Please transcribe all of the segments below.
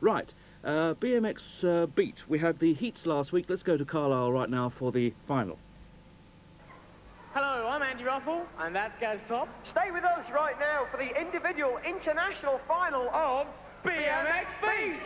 Right, BMX Beat. We had the heats last week. Let's go to Carlisle right now for the final. Hello, I'm Andy Ruffle, and that's Gaz Top. Stay with us right now for the individual international final of BMX Beat!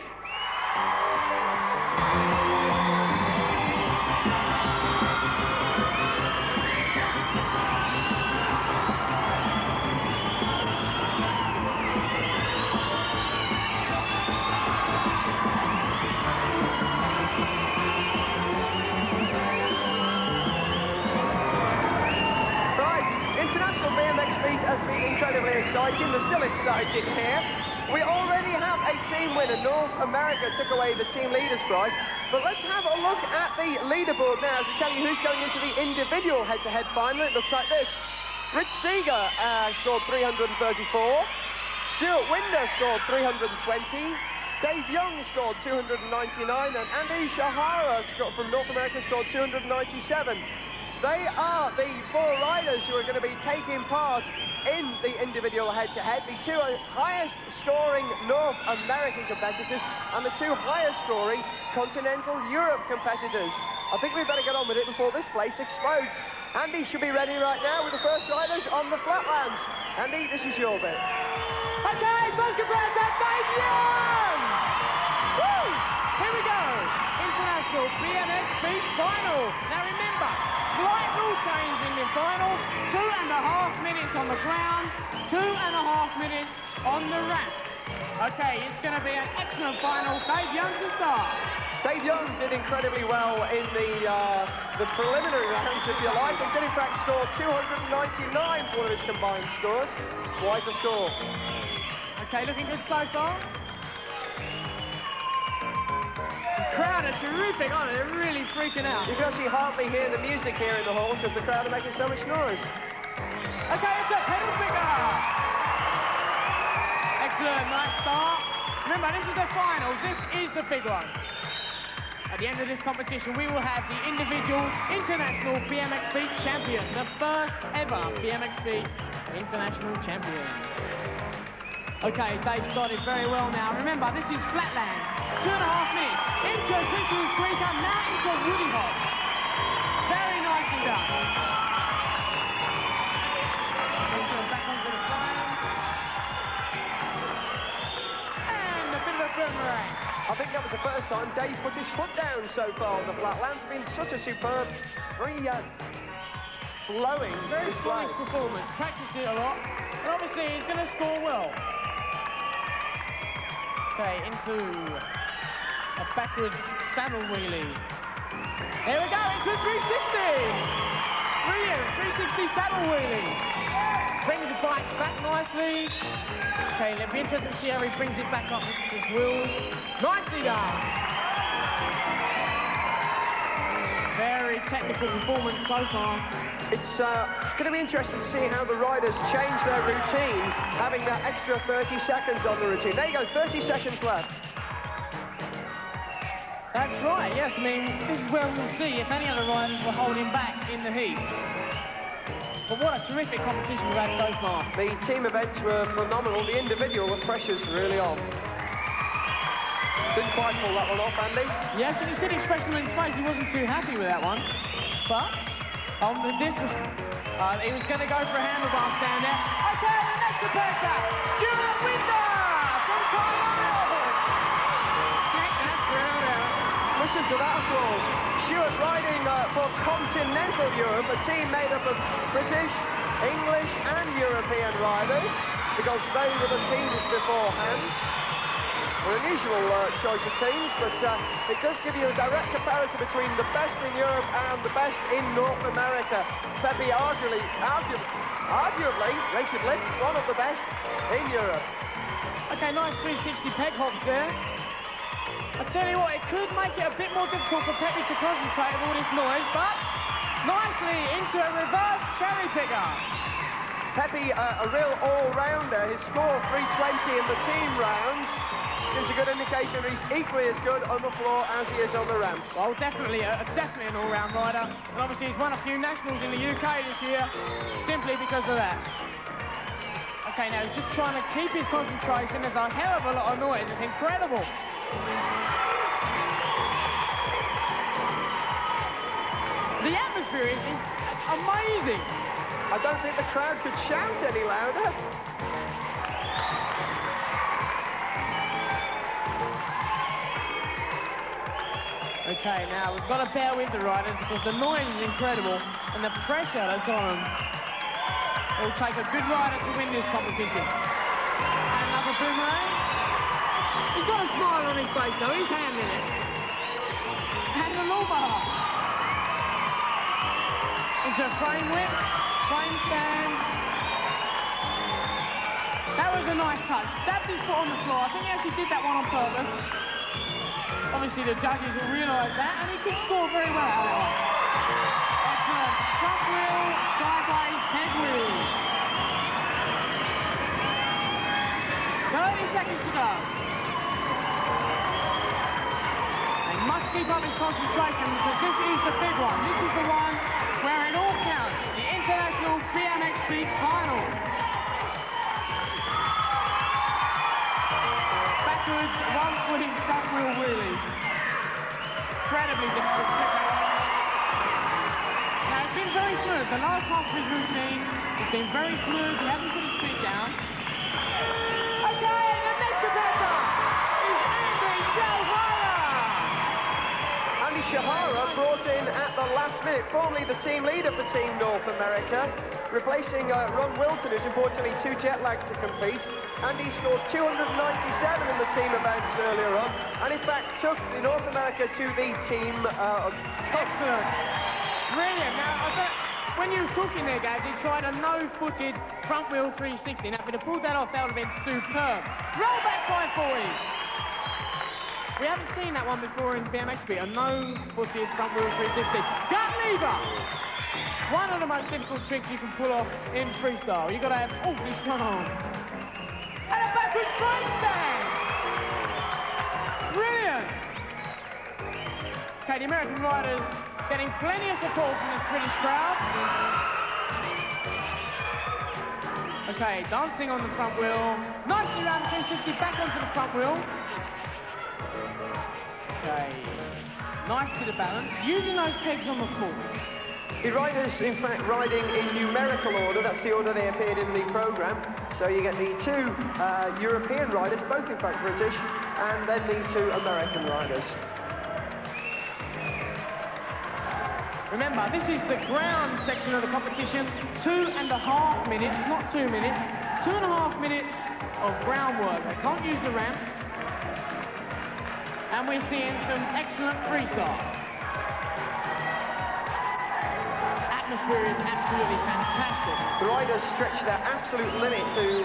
International BMX Beat has been incredibly exciting. They're still exciting here. We already have a team winner. North America took away the team leaders prize. But let's have a look at the leaderboard now to tell you who's going into the individual head-to-head final. It looks like this. Rich Seeger scored 334. Stuart Winder scored 320. Dave Young scored 299. And Andy Shahara from North America scored 297. They are the 4 riders who are going to be taking part in the individual head-to-head, the 2 highest scoring North American competitors and the 2 highest scoring Continental Europe competitors. I think we better get on with it before this place explodes. Andy should be ready right now with the first riders on the Flatlands. Andy, this is your bit. Okay, first congrats at Dave Young! Woo! Here we go, International BMX Beat Final. Now remember, slight rule change in the final, 2.5 minutes on the ground, 2.5 minutes on the ramps. Okay, it's going to be an excellent final. Dave Young to start. Dave Young did incredibly well in the preliminary rounds, if you like, and did in fact score 299 for one of his combined scores. Quite a score. Okay, looking good so far. The crowd are terrific, aren't they? They're really freaking out. You can actually hardly hear the music here in the hall because the crowd are making so much noise. Okay, it's a pedal picker. Excellent, nice start. Remember, this is the final. This is the big one. At the end of this competition, we will have the individual international BMX Beat champion, the first ever BMX Beat international champion. Okay, Dave started very well now. Remember, this is Flatland. 2.5 minutes into a twisting squeaker, now into woody hop. Very nicely done. Excellent, back onto the frame. And a bit of a boomerang. I think that was the first time Dave put his foot down so far on the Flatlands. It's been such a superb, very flowing very display. polished performance. Practiced it a lot, and obviously he's going to score well. Okay, into a backwards saddle wheelie. Here we go, into a 360. Brilliant, 360 saddle wheelie. Brings the bike back nicely. Okay, it'll be interesting to see how he brings it back up with his wheels. Nicely done. Very technical performance so far. It's going to be interesting to see how the riders change their routine, having that extra 30 seconds on the routine. There you go, 30 seconds left. That's right, yes. I mean, this is where we'll see if any other riders were holding back in the heats. But what a terrific competition we've had so far. The team events were phenomenal. The individual, the pressure's really on. Didn't quite pull that one off, Andy. Yes, you can see the expression on his face. He wasn't too happy with that one. But on this one, he was going to go for a handlebar stand there. Okay, the next competitor, Stuart Winder from Carlisle. Check that crowd out. Listen to that applause. Stuart riding for Continental Europe, a team made up of British, English and European riders, because they were the teams beforehand. An unusual choice of teams, but it does give you a direct comparison between the best in Europe and the best in North America. Pepe arguably rated lifts, one of the best in Europe. Okay, nice 360 peg hops there. I tell you what, it could make it a bit more difficult for Pepe to concentrate with all this noise, but nicely into a reverse cherry picker. Pepe, a real all-rounder. His score 320 in the team rounds gives a good indication he's equally as good on the floor as he is on the ramps. Well, definitely an all-round rider. And obviously he's won a few nationals in the UK this year, simply because of that. Okay, now he's just trying to keep his concentration. There's a hell of a lot of noise. It's incredible. The atmosphere is amazing. I don't think the crowd could shout any louder. Okay, now we've got to bear with the riders because the noise is incredible and the pressure that's on them. It will take a good rider to win this competition. And another boomerang. He's got a smile on his face though, he's handling it. And the low bar. Into a frame whip, frame stand. That was a nice touch. Dabbed his foot on the floor. I think he actually did that one on purpose. Obviously the judges will realise that, and he could score very well out of that one. Excellent. Front wheel, sideways, head wheel. 30 seconds to go. He must keep up his concentration because this is the big one. This is the one where it all counts. The International BMX Beat Final. Backwards, one footing front wheel wheelie. Incredibly difficult to pick up. Now it's been very smooth. The last half of his routine has been very smooth. He hasn't put his feet down. Okay, the next competitor is Andy Shahara. Andy Shahara brought in at the last minute, formerly the team leader for Team North America, replacing Ron Wilton, who's unfortunately too jet-lagged to compete. Andy scored 297 in the team events earlier on, and in fact took the North America to the team Excellent. Brilliant. Now, when you were talking there, guys, he tried a no-footed front wheel 360. Now, if he'd have pulled that off, that would have been superb. Roll back 540. We haven't seen that one before in BMX Beat, a no-footed front wheel 360. Gut lever. One of the most difficult tricks you can pull off in freestyle. You've got to have awfully strong arms. And a backwards frame stand. Brilliant. Okay, the American riders getting plenty of support from this British crowd. Okay, dancing on the front wheel. Nicely round 360, back onto the front wheel. Okay, nice bit of balance. Using those pegs on the forks. The riders, in fact, riding in numerical order. That's the order they appeared in the programme. So you get the two European riders, both in fact British, and then the two American riders. Remember, this is the ground section of the competition. 2.5 minutes, not 2 minutes. 2.5 minutes of ground work. They can't use the ramps. And we're seeing some excellent freestyle. Atmosphere is absolutely fantastic. The riders stretch their absolute limit to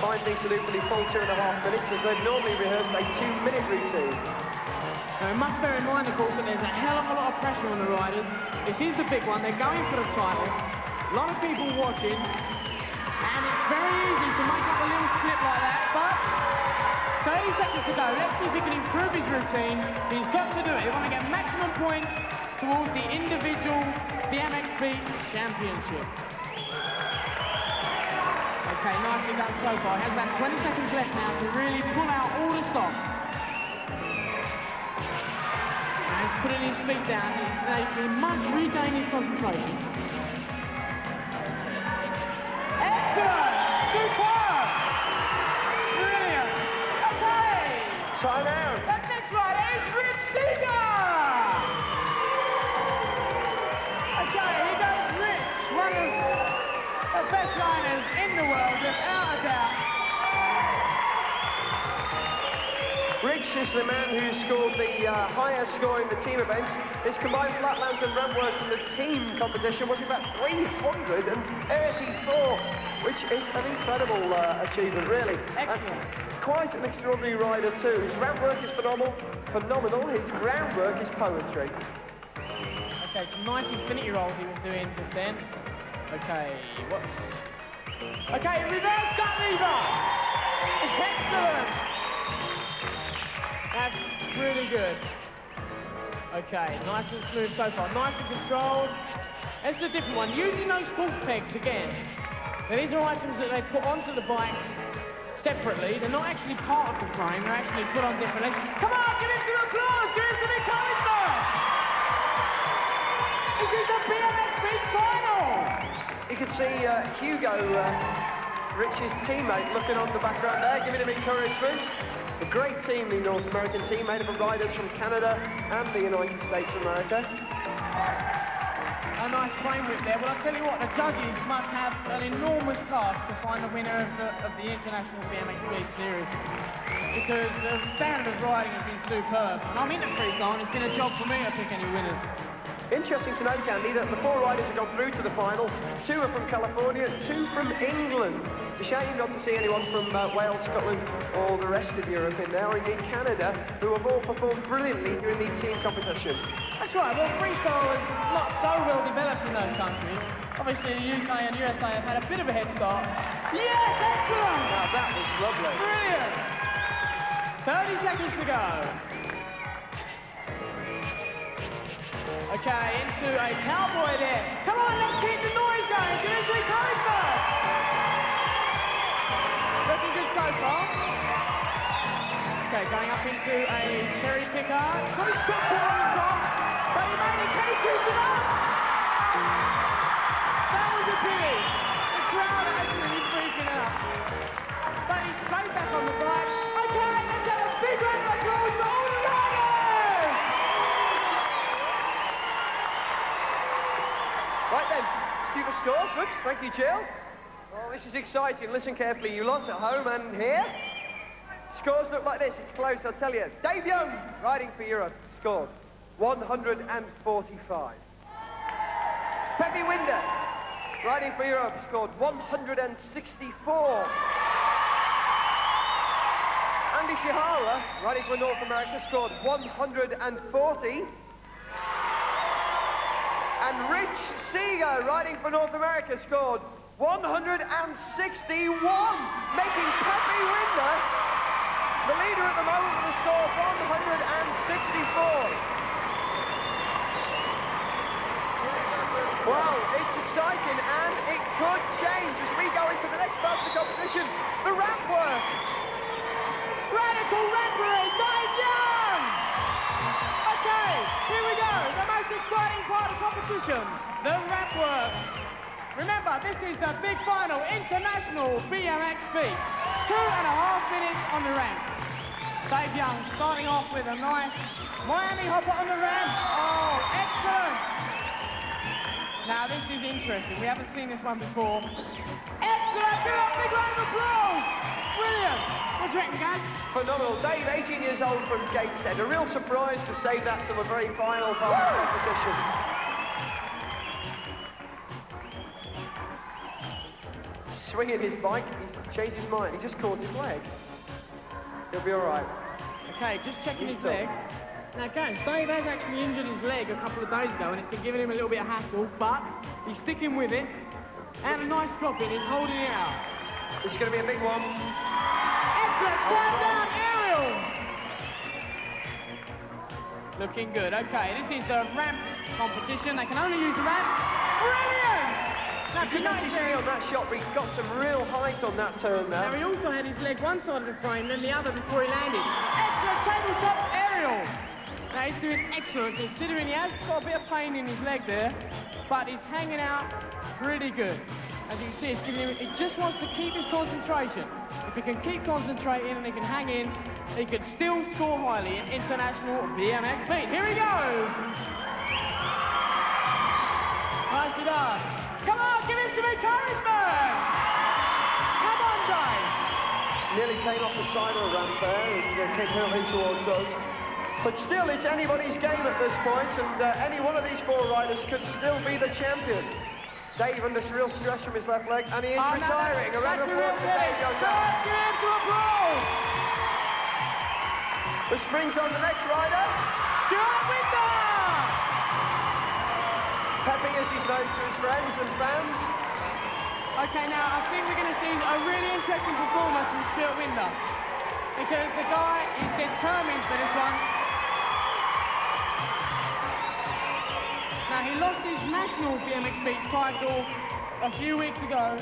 find things to do for the full 2.5 minutes, as they've normally rehearsed a 2-minute routine. Now, we must bear in mind, of course, that there's a hell of a lot of pressure on the riders. This is the big one. They're going for the title. A lot of people watching. And it's very easy to make up a little slip like that, but 30 seconds to go. Let's see if he can improve his routine. He's got to do it. They want to get maximum points towards the individual BMX Beat Championship. Okay, nicely done so far. He has about 20 seconds left now to really pull out all the stops. And he's putting his feet down. He must regain his concentration. Excellent! Superb! Brilliant! Okay! Time out! The next rider is Rich Seeger! Okay, he goes Rich, one of the best riders in the world, without a doubt. Rich is the man who scored the highest score in the team events. His combined flatlands and ramp work in the team competition was about 334, which is an incredible achievement, really. Excellent. And quite an extraordinary rider too. His ramp work is phenomenal. His ground work is poetry. Okay, some nice infinity rolls he was doing just then. Okay, Okay, reverse gut lever! Excellent! That's really good. Okay, nice and smooth so far. Nice and controlled. This is a different one. Using those fork pegs again. Now, these are items that they put onto the bikes, separately. They're not actually part of the frame, they're actually put on different legs. Come on, give him some applause, give him some encouragement! This is the BMX Beat final! You can see Hugo, Rich's teammate, looking on the background there, giving him encouragement. A great team, the North American team, made up of riders from Canada and the United States of America. A nice frame width there. Well, I'll tell you what, the judges must have an enormous task to find the winner of the International BMX Beat Series. Because the standard of riding has been superb. And I'm into freestyle, and it's been a job for me to pick any winners. Interesting to note, Andy, that the 4 riders have gone through to the final. 2 are from California, 2 from England. It's a shame not to see anyone from Wales, Scotland, or the rest of Europe in there, or indeed Canada, who have all performed brilliantly during the team competition. That's right. Well, freestyle is not so well developed in those countries. Obviously, the UK and USA have had a bit of a head start. Yes, excellent! Now, that was lovely. Brilliant! 30 seconds to go. Okay, into a cowboy there. Come on, let's keep the noise going. Give us encouragement. Looking good so far. Okay, going up into a cherry picker. Got his foot caught on the top, but he made it. Can he keep it up? That was a pity. The crowd are absolutely freaking out. But he's straight back on the bike. Okay, let's have a big round of applause for all the riders! Right then, Stephen scores. Whoops, thank you, Jill. Well, this is exciting. Listen carefully, you lot at home and here. Scores look like this. It's close, I'll tell you. Dave Young, riding for Europe, scored 145. Pepe Winder, riding for Europe, scored 164. Andy Shihara, riding for North America, scored 140. And Rich Seeger, riding for North America, scored 161, making Pepe Winder the leader at the moment with a score of 164. Well, it's exciting and it could change as we go into the next part of the competition, the ramp work. Radical referee, Dave Young! Okay, here we go, the most exciting part of the competition, the ramp work. Remember, this is the big final, International BMX Beat. 2.5 minutes on the ramp. Dave Young starting off with a nice Miami hopper on the ramp. Oh, excellent! Now, this is interesting. We haven't seen this one before. Excellent! Give it a big round of applause! Brilliant! What do you reckon, guys? Phenomenal. Dave, 18 years old from Gateshead. A real surprise to save that till the very final part of the competition. Swinging his bike, he's changed his mind. He just caught his leg. He'll be all right. Okay, just checking his leg. Now, guys, Dave has actually injured his leg a couple of days ago, and it's been giving him a little bit of hassle, but he's sticking with it. And a nice drop in, he's holding it out. This is going to be a big one. Excellent, turn down aerial. Looking good. Okay, this is the ramp competition. They can only use the ramp. Brilliant! Now, You can actually see on that shot, but he's got some real height on that turn Now, there. he also had his leg one side of the frame, then the other before he landed. Excellent tabletop aerial. Now, he's doing excellent, considering he has got a bit of pain in his leg there, but he's hanging out pretty good. As you can see, it's giving him, he just wants to keep his concentration. If he can keep concentrating and he can hang in, he could still score highly in International BMX Beat. Here he goes. Nicely done. Come on, give him some encouragement. Come on, Dave. Nearly came off the side of the ramp there and came hurtling towards us. But still, it's anybody's game at this point, and any one of these 4 riders could still be the champion. Dave under real stress from his left leg, and he is retiring. A round of applause for Dave Young. Give him some applause. Which brings on the next rider. Stuart Winder. Pepe, as he's known to his friends and fans. Okay, now I think we're going to see a really interesting performance from Stuart Winder, because the guy is determined for this one. Now, he lost his national BMX Beat title a few weeks ago.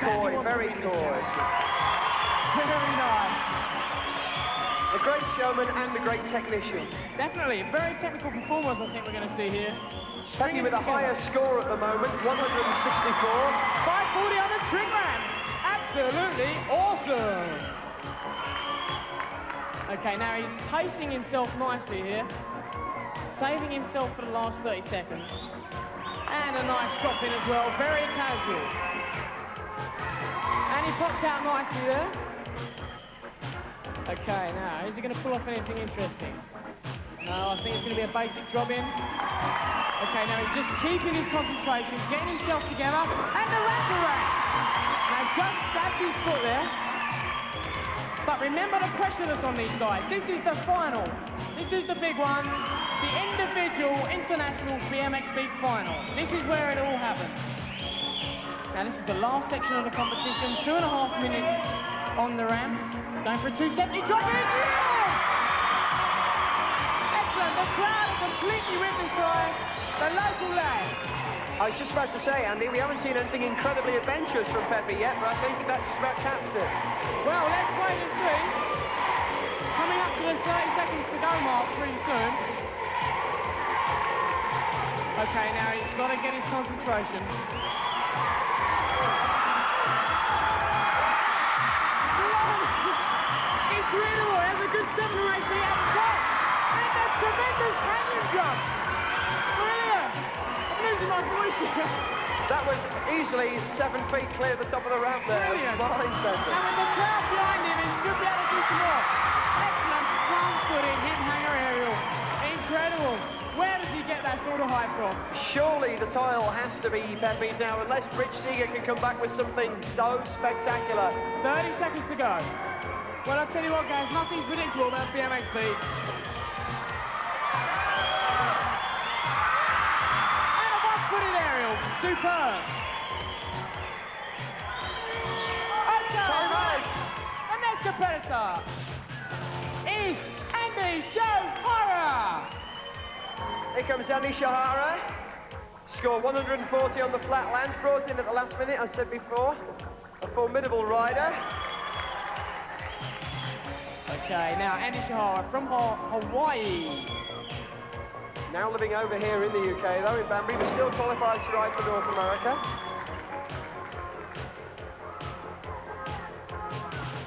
coy, very coy. Very nice. A great showman and a great technician. Definitely, very technical performance I think we're going to see here. Peppy with a higher score at the moment, 164. 540 on the trick ramp. Absolutely awesome. Okay, now he's pacing himself nicely here. Saving himself for the last 30 seconds. And a nice drop in as well, very casual. And he popped out nicely there. Okay, now, is he going to pull off anything interesting? No, I think it's going to be a basic drop in. Okay, now he's just keeping his concentration, getting himself together, and the rapper rack. Now just stabbed his foot there. But remember the pressure that's on these guys. This is the final. This is the big one. The individual international BMX beat final. This is where it all happens. Now this is the last section of the competition. 2.5 minutes on the ramps. Going for a 270 drop in. Yeah! Excellent. The crowd are completely with this guy. The local lad. I was just about to say, Andy, we haven't seen anything incredibly adventurous from Peppy yet, but I think that just about caps it. Well, let's wait and see. Coming up to the 30 seconds to go mark pretty soon. Okay, now he's got to get his concentration. Incredible, there's a good 7 or 8 feet at the top. And a tremendous canyon jump. Brilliant. I'm losing my voice here. That was easily 7 feet clear at the top of the ramp there. Brilliant. Fine, Peppy. And with the crowd behind him, he should be able to do some more. Excellent front-footed hip hanger aerial. Incredible. Where does he get that sort of height from? Surely the title has to be Peppy's now, unless Rich Seeger can come back with something so spectacular. 30 seconds to go. Well, I'll tell you what, guys, nothing's predictable about BMX beat. And a one-footed aerial. Superb. Okay, right. The next competitor is Andy Shahara. Here comes Andy Shahara. Scored 140 on the Flatlands, brought in at the last minute, I said before. A formidable rider. Okay, now Andy Shahara from Hawaii. Now living over here in the UK, though, in Banbury, but still qualifies to ride for North America.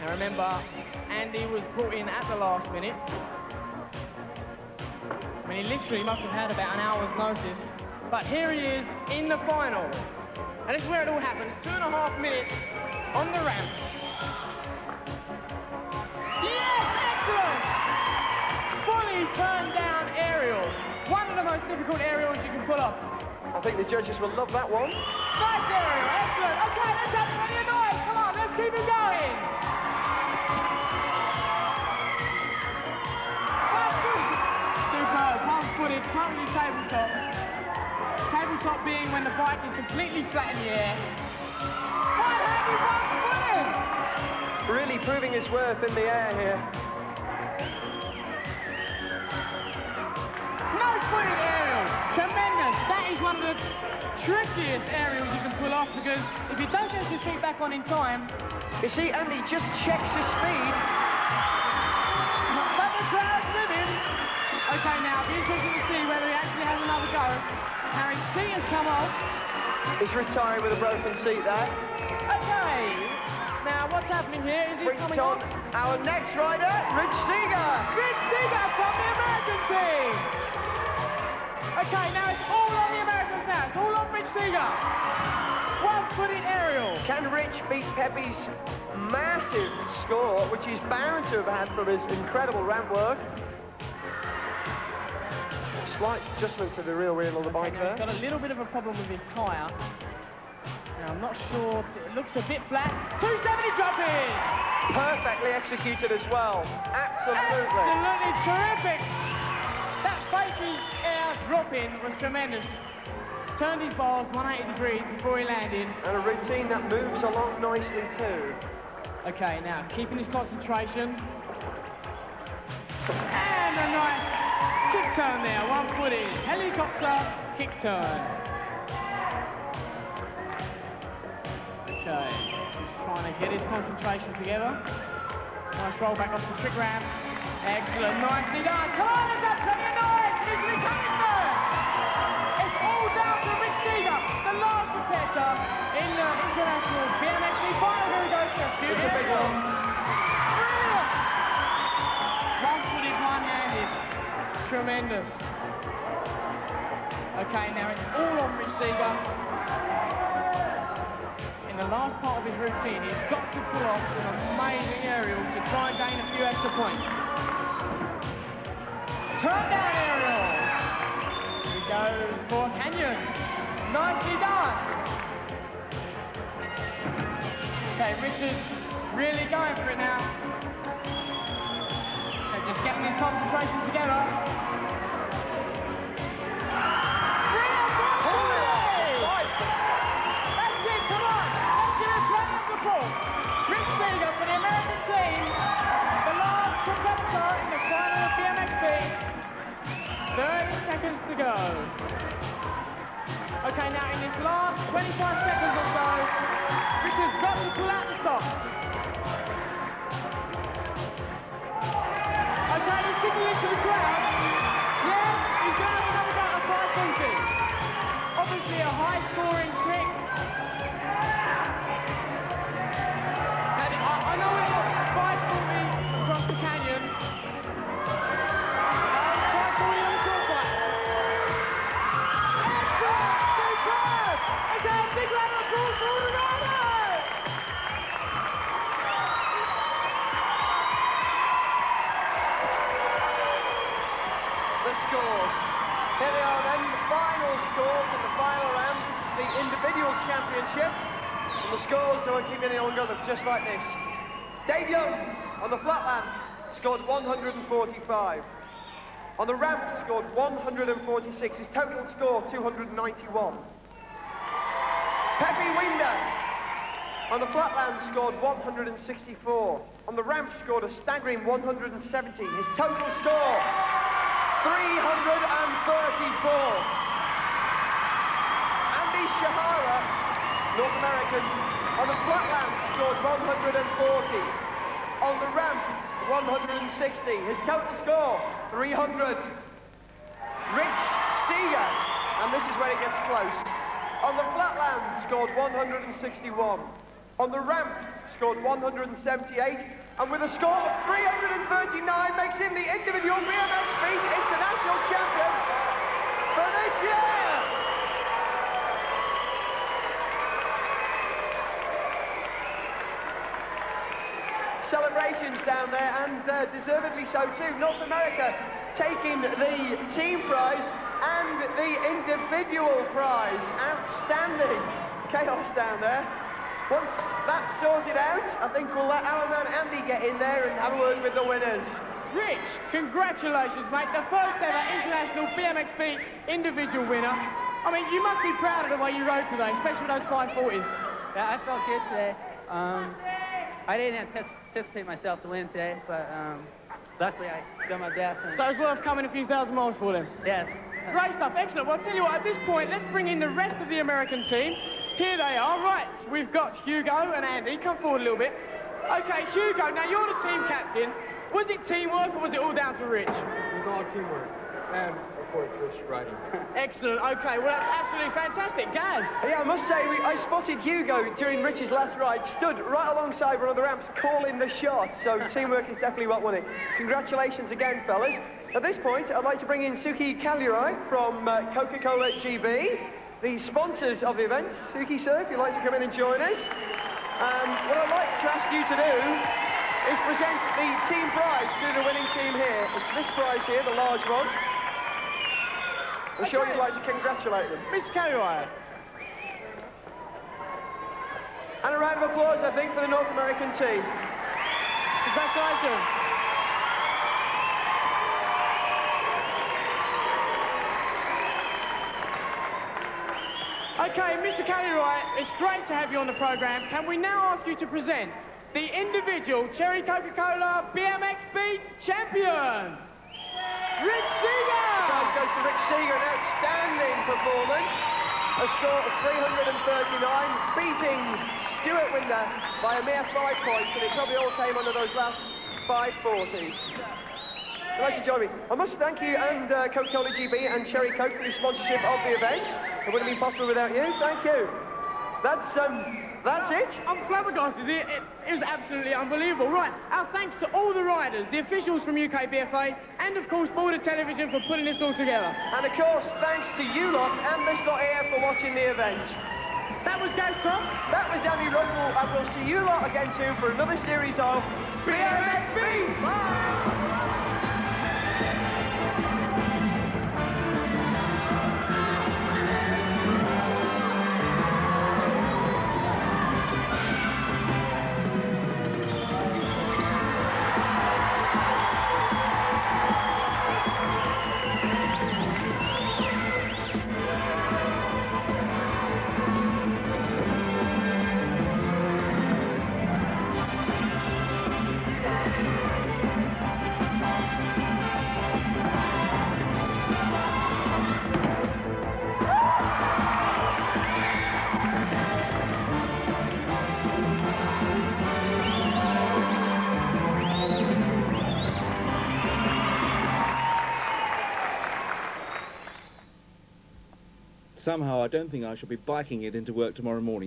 Now remember, Andy was brought in at the last minute. I mean, he literally must have had about an hour's notice. But here he is in the final. And this is where it all happens. 2.5 minutes on the ramps. Yes, excellent! Fully turned down aerial. One of the most difficult aerials you can pull off. I think the judges will love that one. Nice aerial, excellent. Okay, let's have plenty of noise. Come on, let's keep it going. Superb, half-footed, totally tabletop. Tabletop being when the bike is completely flat in the air. One-handed, one-footed. Really proving his worth in the air here. No-footed aerial, tremendous. That is one of the trickiest aerials you can pull off because if you don't get your feet back on in time. You see, Andy just checks his speed. But the crowd's with him. Okay, now, it'll be interesting to see whether he actually has another go. Now his seat has come off. He's retiring with a broken seat there. Okay. Now, what's happening here? Is he Brings coming on on? our next rider, Rich Seeger. Rich Seeger from the American team. Okay, now it's all on the Americans now. It's all on Rich Seeger. One-footed aerial. Can Rich beat Peppy's massive score, which he's bound to have had from his incredible ramp work? Slight adjustment to the rear wheel on the bike Now, there. he's got a little bit of a problem with his tyre. Now, I'm not sure. It looks a bit flat. 270 drop in. Perfectly executed as well. Absolutely. Absolutely terrific. That fakey air drop in was tremendous. Turned his bars 180 degrees before he landed. And a routine that moves along nicely too. Okay, now keeping his concentration. And a nice kick turn there, one-footed. Helicopter kick turn. Okay. trying to get his concentration together. Nice roll back off the trick ramp. Excellent, nicely done. Come on, let's have plenty of noise. Misery coming third. It's all down to Rich Seeger, the last competitor in the International BMX final. Here he goes for a few. It's a big one. Brilliant. One-footed, one-handed. Tremendous. Okay, now it's all on Rich Seeger. In the last part of his routine, he's got to pull off some amazing aerials to try and gain a few extra points. Turn down aerial. He goes for a canyon. Nicely done. Okay, Richard really going for it now. Okay, just getting his concentration together. Rich Seeger for the American team, the last competitor in the final of BMX Beat. 30 seconds to go. Okay, now in this last 25 seconds or so, Richard's got to pull out the stops. Okay, he's sticking into the crowd. Yeah, he's going to have another go at 540. Obviously a high-scoring trick. I know it's 540 across the canyon. 540 on the short side. Excellent! Superb! Okay, big round of applause for all the riders! The scores. Here they are then, the final scores in the final round. This is the individual championship. And the scores are keeping on going just like this. Dave Young on the Flatland scored 145. On the ramp scored 146. His total score 291. Pepe Winder on the Flatland scored 164. On the ramp scored a staggering 170. His total score 334. Andy Shahara, North American, on the Flatland scored 140. On the ramps, 160. His total score, 300. Rich Seeger, and this is where it gets close. On the Flatland, scored 161. On the ramps, scored 178. And with a score of 339, makes him the individual BMX Beat International Champion for this year. Celebrations down there, and deservedly so too. North America taking the team prize and the individual prize. Outstanding chaos down there. Once that's sorted out, I think we'll let our man Andy get in there and have a word with the winners. Rich, congratulations, mate. The first ever International BMX Beat individual winner. I mean, you must be proud of the way you rode today, especially with those 540s. Yeah, I felt good today. I didn't anticipate myself to win today, but luckily I done my best. So it's worth coming a few thousand miles for them. Yes. Great stuff, excellent. Well, I'll tell you what, at this point, let's bring in the rest of the American team. Here they are, right. We've got Hugo and Andy. Come forward a little bit. Okay, Hugo, now you're the team captain. Was it teamwork or was it all down to Rich? It was all teamwork. And, of course, Rich riding. Excellent, okay, well, that's absolutely fantastic. Gaz? Yeah, I must say, I spotted Hugo during Rich's last ride, stood right alongside one of the ramps, calling the shot. So teamwork is definitely what won it. Congratulations again, fellas. At this point, I'd like to bring in Suki Kalurai from Coca-Cola GB, the sponsors of the event. Suki, sir, if you'd like to come in and join us. And what I'd like to ask you to do is present the team prize to the winning team here. It's this prize here, the large one. I'm sure you'd like to congratulate them. Mr. Kalurai. And a round of applause, I think, for the North American team. Congratulations. Okay, Mr. Kalurai, it's great to have you on the programme. Can we now ask you to present the individual Cherry Coca-Cola BMX Beat champion, Rich Seeger! Prize goes to Rich Seeger, an outstanding performance. a score of 339, beating Stuart Winder by a mere 5 points, and it probably all came under those last 540s. Delighted to join me. I must thank you and Coca-Cola GB and Cherry Coke for the sponsorship of the event. It wouldn't have been possible without you. Thank you. That's it. I'm flabbergasted. It is absolutely unbelievable. Right, our thanks to all the riders, the officials from UK BFA, and of course Border Television for putting this all together. And of course, thanks to you lot and this lot here for watching the event. That was Gaz Top. That was Andy Rundle, and we'll see you lot again soon for another series of BMX Beats. Bye. Somehow I don't think I shall be biking it into work tomorrow morning.